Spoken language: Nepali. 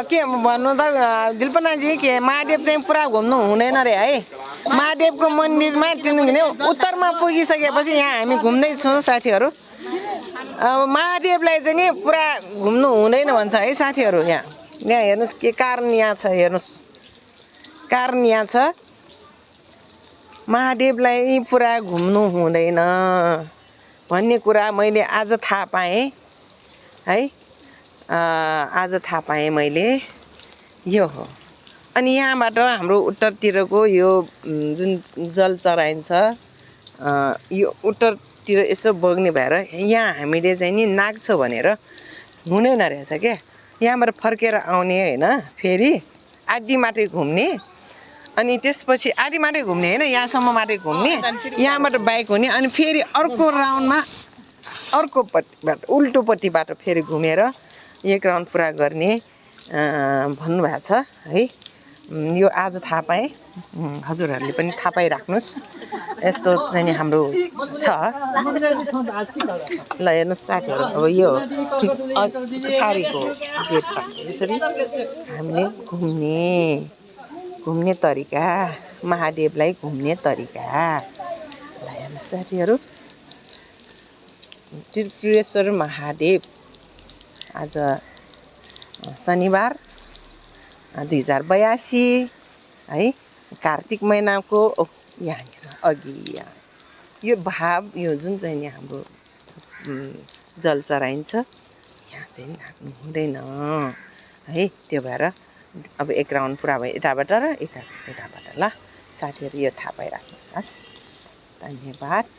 के भन्नु त दिलपनाजी के महादेव चाहिँ पुरा घुम्नु हुँदैन रे है महादेवको मन्दिरमा किनभने उत्तरमा पुगिसकेपछि यहाँ हामी घुम्दैछौँ साथीहरू अब महादेवलाई चाहिँ नि पुरा घुम्नु हुँदैन भन्छ है साथीहरू यहाँ हेर्नुहोस् के कारण यहाँ छ हेर्नुहोस् कारण यहाँ छ महादेवलाई पुरा घुम्नु हुँदैन भन्ने कुरा मैले आज थाहा पाएँ है आज थाहा पाएँ मैले यो हो अनि यहाँबाट हाम्रो उत्तरतिरको यो जुन जल चढाइन्छ यो उत्तरतिर यसो बग्ने भएर यहाँ हामीले चाहिँ नि नाग्छ भनेर हुँदैन रहेछ क्या यहाँबाट फर्केर आउने होइन फेरि आधी मात्रै घुम्ने अनि त्यसपछि आधी मात्रै घुम्ने होइन यहाँसम्म मात्रै घुम्ने यहाँबाट बाइक हुने अनि फेरि अर्को राउन्डमा अर्कोपट्टिबाट उल्टोपट्टिबाट फेरि घुमेर एक राउन्ड पुरा गर्ने भन्नुभएको छ है यो आज थाहा पाएँ हजुरहरूले पनि थाहा पाइराख्नुहोस् यस्तो चाहिँ हाम्रो छ ल हेर्नुहोस् साथीहरू अब यो ठिक सारीको गेटमा यसरी हामीले घुम्ने तरिका महादेवलाई घुम्ने तरिका ल हेर्नुहोस् साथीहरू त्रिपुरेश्वर महादेव आज शनिबार 2082 है कार्तिक महिनाको यहाँनिर अघि यो भाव यो जुन चाहिँ नि हाम्रो जल चढाइन्छ यहाँ चाहिँ नाग्नु हुँदैन है त्यो भएर अब एक राउन्ड पुरा भयो यताबाट र यताबाट ल साथीहरू यो थाहा पाइराख्नुहोस् हस् धन्यवाद।